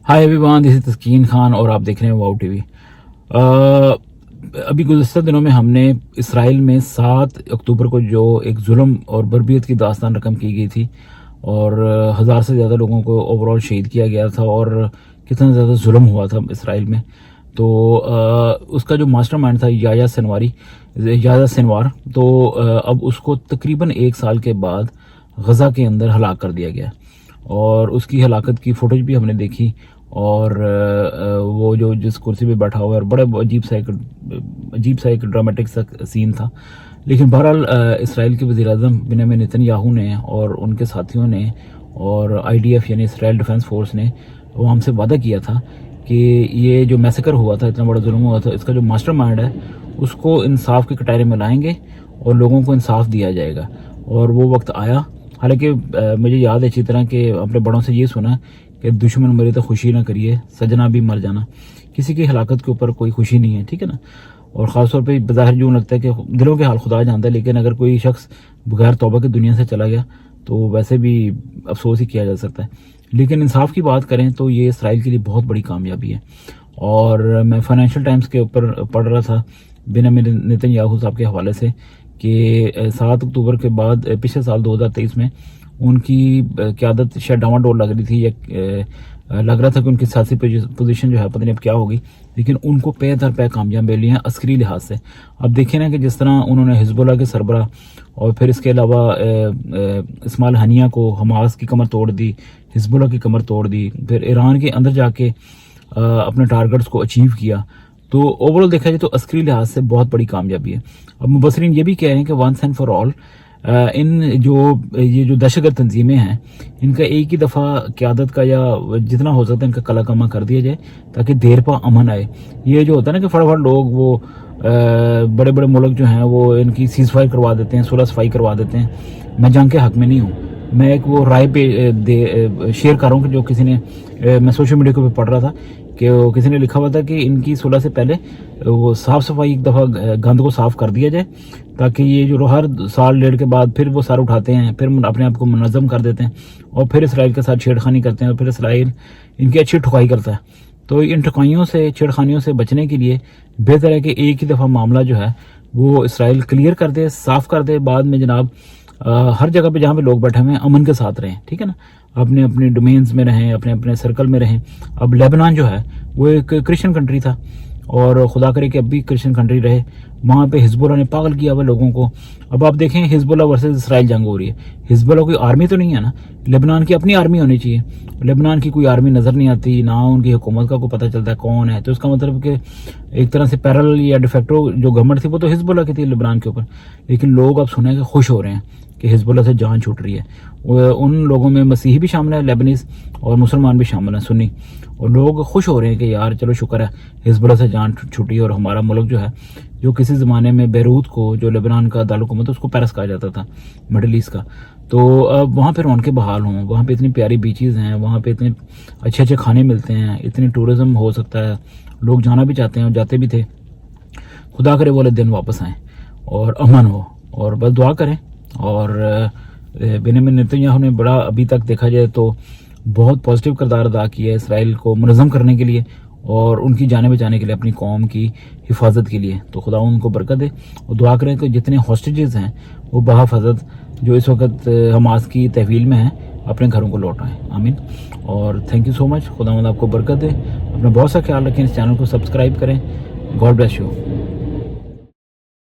Hi everyone, this is तस्कीन खान और आप देख रहे हैं वाओ टीवी। अभी गुज़श्ता दिनों में हमने इसराइल में 7 अक्टूबर को जो एक जुल्म और बर्बियत की दास्तान रकम की गई थी और 1000 से ज़्यादा लोगों को ओवरऑल शहीद किया गया था और कितना ज़्यादा जुल्म हुआ था इसराइल में। तो उसका जो मास्टरमाइंड था याह्या सिनवार, तो अब उसको तकरीबन 1 साल के बाद गज़ा के अंदर हलाक कर दिया गया और उसकी हलाकत की फुटेज भी हमने देखी। और वो जो जिस कुर्सी पे बैठा हुआ है, बड़ा अजीब सा एक ड्रामेटिक सा सीन था। लेकिन बहरहाल इसराइल के वज़ीर-ए-आज़म बेंजामिन नेतन्याहू ने और उनके साथियों ने और IDF यानी इसराइल डिफेंस फोर्स ने वो हमसे वादा किया था कि ये जो मैसेकर हुआ था, इतना बड़ा जुल्म हुआ था, इसका जो मास्टरमाइंड है उसको इंसाफ के कटहरे में लाएंगे और लोगों को इंसाफ दिया जाएगा। और वो वक्त आया। हालांकि मुझे याद है अच्छी तरह कि अपने बड़ों से ये सुना कि दुश्मन मरे तो खुशी ना करिए, सजना भी मर जाना। किसी की हलाकत के ऊपर कोई खुशी नहीं है, ठीक है ना। और ख़ासतौर पे बज़ाहिर यूँ लगता है कि दिलों के हाल खुदा जानता है, लेकिन अगर कोई शख्स बगैर तौबा की दुनिया से चला गया तो वैसे भी अफसोस ही किया जा सकता है। लेकिन इंसाफ की बात करें तो ये इसराइल के लिए बहुत बड़ी कामयाबी है। और मैं फाइनेंशियल टाइम्स के ऊपर पढ़ रहा था बेंजामिन नेतन्याहू साहब के हवाले से कि 7 अक्टूबर के बाद पिछले साल 2023 में उनकी क़यादत शायद डामाडोल लग रही थी या लग रहा था कि उनकी सियासी पोजीशन जो है पता नहीं अब क्या होगी, लेकिन उनको पे दर पे कामयाब मिली हैं अस्करी लिहाज से। अब देखें ना कि जिस तरह उन्होंने हिजबुल्लाह के सरबराह और फिर इसके अलावा इस्माइल हनिया को हमास की कमर तोड़ दी, हिजबुल्लाह की कमर तोड़ दी, फिर ईरान के अंदर जाके अपने टारगेट्स को अचीव किया। तो ओवरऑल देखा जाए तो अस्करी लिहाज से बहुत बड़ी कामयाबी है। अब मुबसरीन ये भी कह रहे हैं कि वंस एंड फॉर ऑल ये जो दहशतगर्द तंजीमें हैं, इनका एक ही दफ़ा क़यादत का या जितना हो सकता है इनका कला कमा कर दिया जाए ताकि देर पा अमन आए। ये जो होता है ना कि फटाफट लोग वो बड़े बड़े मुल्क जो हैं वो इनकी सीज़ फायर करवा देते हैं, सुलह सफाई करवा देते हैं। मैं जंग के हक़ में नहीं हूँ। मैं एक वो राय पे शेयर कर रहा हूँ कि जो किसी ने मैं सोशल मीडिया के ऊपर पढ़ रहा था कि किसी ने लिखा हुआ था कि इनकी सुलह से पहले वो साफ़ सफाई एक दफ़ा गंद को साफ़ कर दिया जाए, ताकि ये जो हर साल डेढ़ के बाद फिर वो सर उठाते हैं, फिर अपने आप को मुनज़्ज़म कर देते हैं और फिर इसराइल के साथ छेड़खानी करते हैं और फिर इसराइल इनकी अच्छी ठुकाई करता है। तो इन ठुकाइयों से, छेड़खानियों से बचने के लिए बेहतर है कि एक ही दफ़ा मामला जो है वो इसराइल क्लियर कर दे, साफ़ कर दे। बाद में जनाब हर जगह पे जहाँ पे लोग बैठे हुए हैं अमन के साथ रहें, ठीक है ना। अपने अपने डोमेन्स में रहें, अपने अपने सर्कल में रहें। अब लेबनान जो है वो एक क्रिश्चियन कंट्री था और खुदा करे कि अब भी क्रिश्चियन कंट्री रहे। वहाँ पे हिजबुल्लाह ने पागल किया हुआ लोगों को। अब आप देखें हिजबुल्लाह वर्सेस इसराइल जंग हो रही है। हिजबुल्लाह कोई आर्मी तो नहीं है ना, लेबनान की अपनी आर्मी होनी चाहिए। लेबनान की कोई आर्मी नज़र नहीं आती, ना उनकी हुकूमत का कोई पता चलता है कौन है। तो इसका मतलब कि एक तरह से पैरेलल या डिफेक्टो जो गवर्नमेंट थी वो तो हिजबुल्लाह की थी लेबनान के ऊपर। लेकिन लोग अब सुने कि खुश हो रहे हैं कि हिजबुल्लाह से जान छूट रही है। उन लोगों में मसीही भी शामिल है, लेबनीज़, और मुसलमान भी शामिल हैं, सुन्नी। और लोग खुश हो रहे हैं कि यार चलो शुक्र है हिजबुल्लाह से जान छूटी और हमारा मुल्क जो है, जो किसी ज़माने में बैरूत को, जो लेबनान का दारुल-हुकूमत उसको पेरिस कहा जाता था, मिडल ईस्ट का, तो अब वहाँ पर रौनकें बहाल हों। वहाँ पे इतनी प्यारी बीचेज़ हैं, वहाँ पे इतने अच्छे अच्छे खाने मिलते हैं, इतनी टूरिज़म हो सकता है, लोग जाना भी चाहते हैं और जाते भी थे। खुदा करे वो वाले दिन वापस आएँ और अमन हो, और बस दुआ करें। और बेंजामिन नेतन्याहू ने बड़ा, अभी तक देखा जाए तो बहुत पॉजिटिव किरदार अदा किया है इसराइल को मुनज़्ज़म करने के लिए और उनकी जाने बचाने के लिए, अपनी कौम की हिफाजत के लिए। तो खुदा उनको बरकत दे और दुआ करें कि जितने हॉस्टेजेस हैं वो बहफ़ज़त जो इस वक्त हमास की तहवील में हैं अपने घरों को लौट आएँ। आमीन। और थैंक यू सो मच। खुदा आपको बरकत दे। अपना बहुत सा ख्याल रखें, इस चैनल को सब्सक्राइब करें। God bless you.